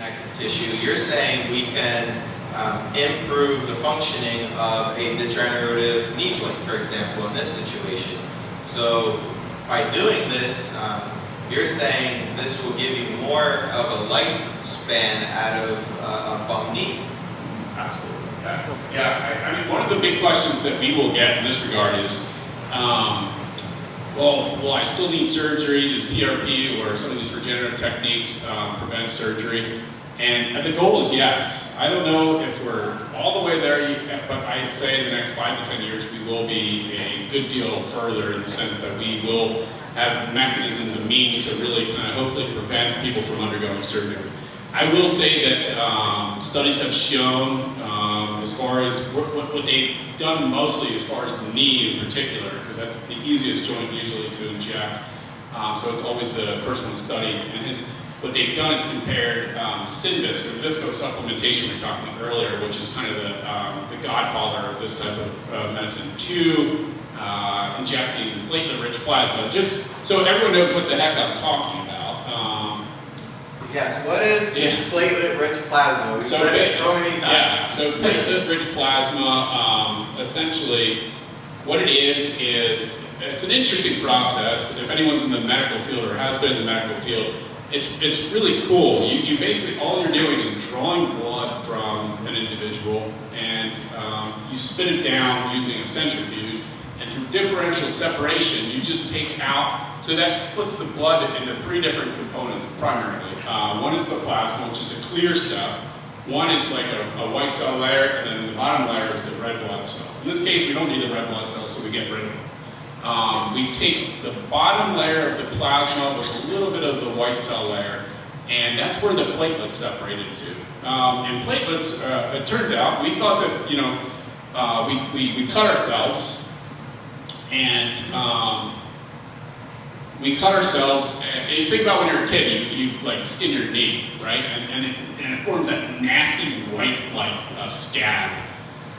connective tissue, you're saying we can improve the functioning of a degenerative knee joint, for example, in this situation. So by doing this, you're saying this will give you more of a lifespan out of a bum knee. Absolutely. Yeah, I mean, one of the big questions that we will get in this regard is, well, I still need surgery? Does PRP or some of these regenerative techniques prevent surgery? And the goal is yes. I don't know if we're all the way there, but I'd say in the next 5 to 10 years we will be a good deal further in the sense that we will have mechanisms and means to really kind of hopefully prevent people from undergoing surgery. I will say that studies have shown, as far as what they've done mostly as far as the knee in particular, because that's the easiest joint usually to inject, so it's always the first one studied. And what they've done is compared Synvisc, or the visco supplementation we were talking about earlier, which is kind of the godfather of this type of medicine, to injecting platelet-rich plasma. Just so everyone knows what the heck I'm talking about. Yes, what is platelet-rich plasma? We've said it so many times. Yeah, so platelet-rich plasma, essentially, what it is it's an interesting process. If anyone's in the medical field or has been in the medical field, it's really cool. You basically, all you're doing is drawing blood from an individual, and you spin it down using a centrifuge, and through differential separation, you just take out, so that splits the blood into 3 different components primarily. One is the plasma, which is the clear stuff. One is like a white cell layer, and then the bottom layer is the red blood cells. In this case, we don't need the red blood cells, so we get rid of them. We take the bottom layer of the plasma with a little bit of the white cell layer, and that's where the platelets separate into. And platelets, it turns out, we thought that, you know, we cut ourselves, and and you think about when you're a kid, you like skin your knee, right? And it forms that nasty white like scab.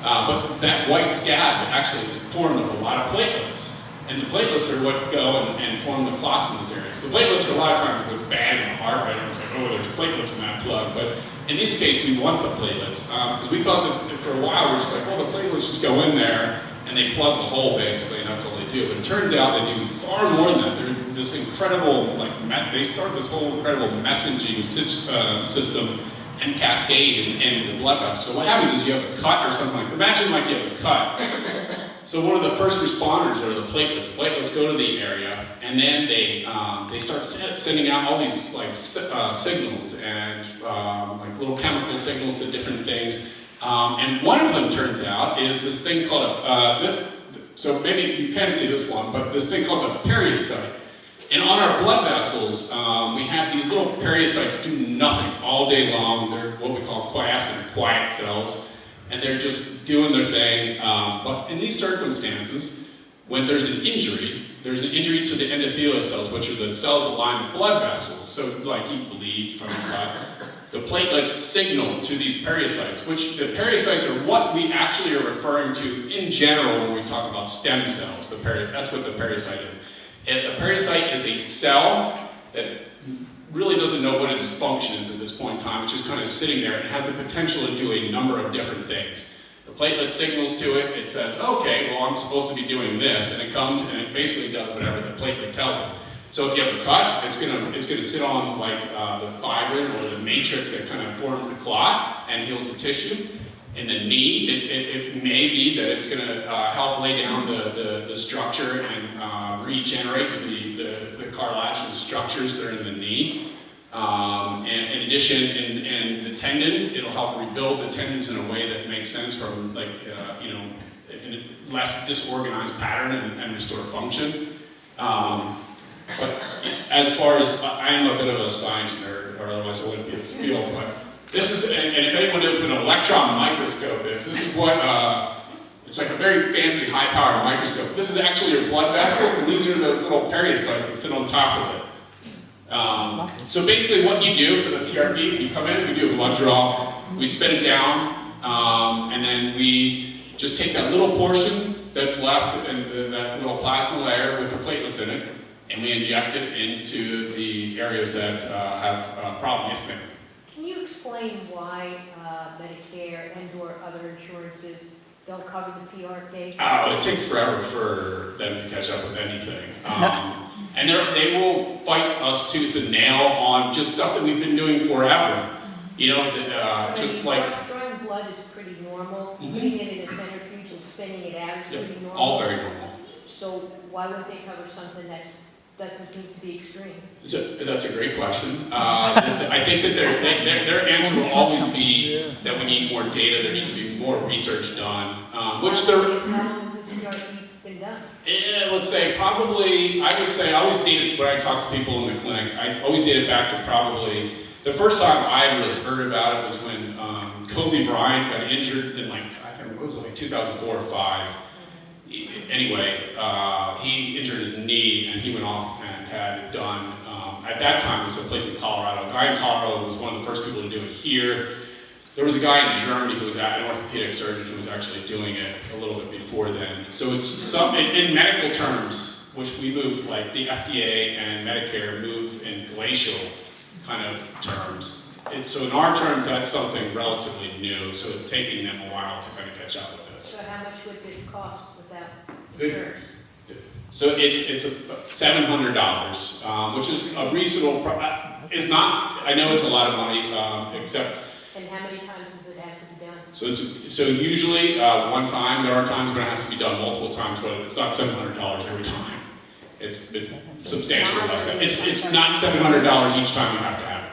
But that white scab actually is formed of a lot of platelets. And the platelets are what go and form the clots in those areas. So platelets are a lot of times what's bad in the heart, right? Everyone's like, oh, there's platelets in that plug. But in this case, we want the platelets. Because we thought that for a while, we're just like, well, the platelets just go in there and they plug the hole basically, and that's all they do. But it turns out they do far more than that. They're this incredible, like, they start this whole incredible messaging system and cascade in the blood vessels. So what happens is you have a cut or something like, imagine like you have a cut. So one of the first responders are the platelets. Platelets go to the area, and then they start sending out all these like signals and like little chemical signals to different things. And one of them turns out is this thing called so maybe you can see this one, but this thing called the periocyte. And on our blood vessels, we have these little periocytes do nothing all day long. They're what we call quiescent, quiet cells. And they're just doing their thing. But in these circumstances, when there's an injury to the endothelial cells, which are the cells that line the blood vessels. So like you bleed from the cut. The platelets signal to these periocytes, which the periocytes are what we actually are referring to in general when we talk about stem cells. That's what the periocyte is. And a periocyte is a cell that really doesn't know what its function is at this point in time. It's just kind of sitting there and has the potential to do a number of different things. The platelet signals to it. It says, okay, well, I'm supposed to be doing this. And it comes and it basically does whatever the platelet tells it. So if you have a cut, it's gonna sit on like the fibrin or the matrix that kind of forms the clot and heals the tissue. In the knee, it may be that it's going to help lay down the structure and regenerate the cartilage structures that are in the knee. And in addition, in the tendons, it'll help rebuild the tendons in a way that makes sense from like you know, in a less disorganized pattern and restore function. But as far as I am a bit of a science nerd, or otherwise I wouldn't be in this field, but this is, and if anyone knows what an electron microscope is, this is what, it's like a very fancy high-powered microscope. This is actually your blood vessels, and these are those little periocytes that sit on top of it. So basically what you do for the PRP, you come in, we do a blood draw, we spin it down, and then we just take that little portion that's left in that little plasma layer with the platelets in it, and we inject it into the areas that have problems. Can you explain explain why Medicare and/or other insurances don't cover the PRP? Oh, it takes forever for them to catch up with anything. And they will fight us tooth and nail on just stuff that we've been doing forever. You know, just like... Drawing blood is pretty normal. Putting it in a centrifuge and spinning it out is pretty normal. All very normal. So why would they cover something that doesn't seem to be extreme? So that's a great question. I think that their answer will always be that we need more data, there needs to be more research done, which How long has the PRP been done? let's say probably, I would say I always date it when I talk to people in the clinic, I always date it back to probably, the first time I really heard about it was when Kobe Bryant got injured in like, I think it was like 2004 or 5. Anyway, he injured his knee and he went off and had it done. At that time, it was a place in Colorado. A guy in Colorado was one of the first people to do it here. There was a guy in Germany who was an orthopedic surgeon who was actually doing it a little bit before then. So it's some, in medical terms, which we move, like the FDA and Medicare move in glacial kind of terms. So in our terms, that's something relatively new. So it's taking them a while to kind of catch up with this. So how much would this cost without insurance? So it's $700, which is a reasonable. It's not. I know it's a lot of money, except. And how many times does it have to be done? So usually one time. There are times when it has to be done multiple times, but it's not $700 every time. It's substantially less. It's not $700 each time you have to have it.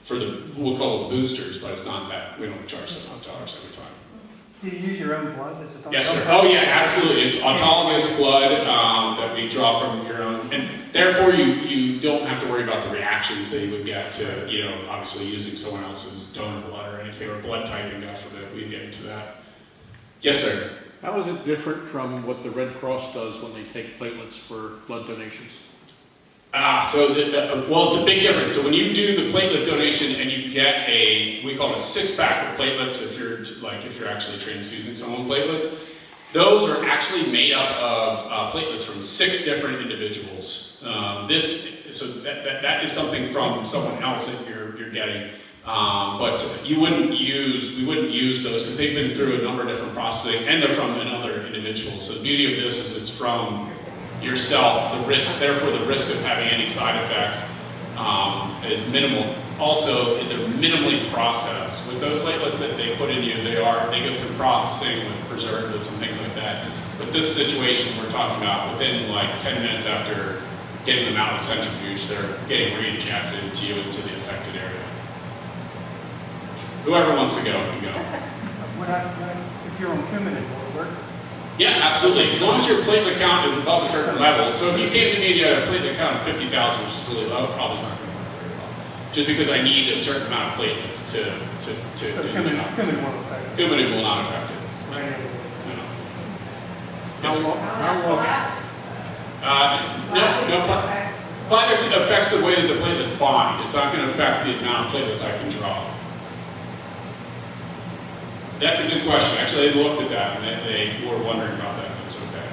For the we'll call it boosters, but it's not that. We don't charge $700 every time. Do you use your own blood? Yes, sir. Oh, yeah, absolutely. It's autologous blood that we draw from your own, and therefore you don't have to worry about the reactions that you would get to, you know, obviously using someone else's donor blood or anything, or blood typing, God forbid, we get into that. Yes, sir. How is it different from what the Red Cross does when they take platelets for blood donations? Well, it's a big difference. So when you do the platelet donation and you get we call it a 6-pack of platelets if you're actually transfusing someone platelets, those are actually made up of platelets from 6 different individuals. That is something from someone else that you're getting. But we wouldn't use those because they've been through a number of different processing and they're from another individual. So the beauty of this is it's from yourself. Therefore the risk of having any side effects is minimal. Also, they're minimally processed. With those platelets that they put in you, they go through processing with preservatives and things like that. But this situation we're talking about, within like 10 minutes after getting them out of the centrifuge, they're getting re-injected into you into the affected area. Whoever wants to go can go. If you're on Coumadin, will it work? Yeah, absolutely. As long as your platelet count is above a certain level. So if you came to me and you had a platelet count of 50,000, which is really low, probably not going to work very well. Just because I need a certain amount of platelets to do the job. Coumadin won't affect it. Coumadin will not affect it. Plavix affects the way that the platelets bind. It's not going to affect the amount of platelets I can draw. That's a good question. Actually, they looked at that and they were wondering about that. It's okay.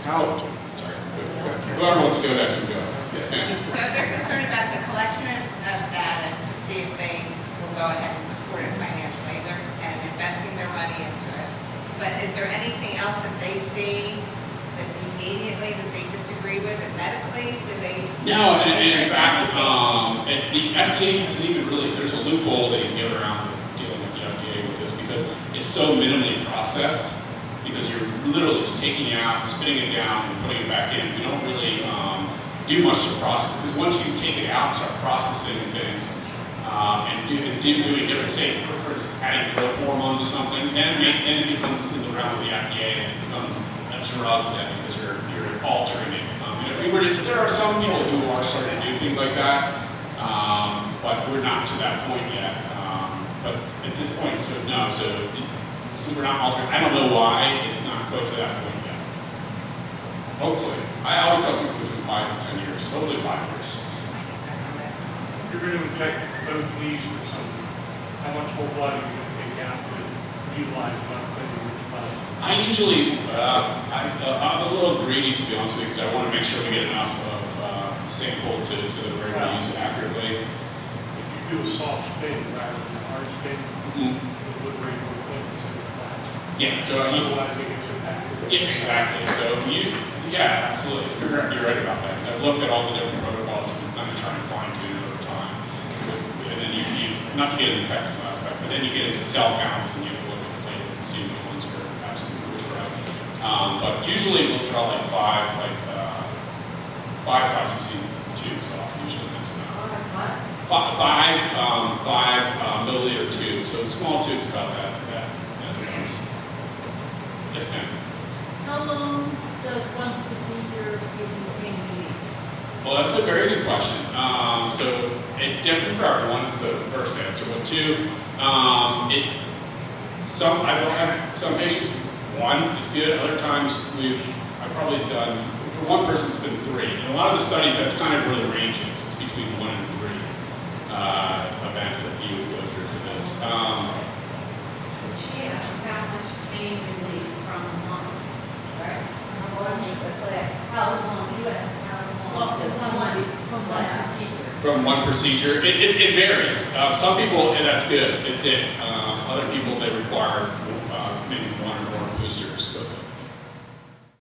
Sorry. Whoever wants to go next and go. Yes, ma'am. So they're concerned about the collection of data to see if they will go ahead and support it financially and investing their money into it. But is there anything else that they see that's immediately that they disagree with and medically? Do they? No, and in fact, the FDA hasn't even really, there's a loophole that you can get around dealing with the FDA with this because it's so minimally processed because you're literally just taking it out, spitting it down, and putting it back in. We don't really do much to process because once you take it out and start processing things and doing different, say, for instance, adding growth hormone to something, then it becomes in the realm of the FDA and it becomes a drug then because you're altering it. And if we were to, there are some people who are starting to do things like that, but we're not to that point yet. But at this point, so no, so we're not altering. I don't know why it's not quite to that point yet. Hopefully. I always tell people within 5 to 10 years, hopefully 5 years. If you're going to inject both knees or something, how much whole blood are you going to take out to utilize about which blood? I usually, I'm a little greedy to be honest with you because I want to make sure we get enough of sample so that we're able to use it accurately. If you do a soft spin rather than a hard spin, Mhm. it would bring more points to the class. Yeah, so Otherwise, it gets impacted. yeah, exactly. So yeah, absolutely. You're right about that. Because I've looked at all the different protocols and kind of trying to fine tune over time. And then you, not to get into the technical aspect, but then you get into cell counts and you have to look at the platelets and see which ones are absolutely correct. But usually we'll draw like five to 5 cc tubes off. Usually that's enough. Five milliliter tubes. So small tubes about that size. Yes, ma'am. How long does one procedure give you pain relief? Well, that's a very good question. So it's different for everyone. Is the first answer. But two, I will have some patients. One is good. Other times I've probably done for one person it's been 3. And a lot of the studies that's kind of where the range is. It's between 1 and 3 events that you would go through for this. She asked how much pain relief from one, right? How long is the class? How long, you asked how long? From one procedure. From one procedure, it varies. Some people, that's good. It's it. Other people, they require maybe 1 or more boosters.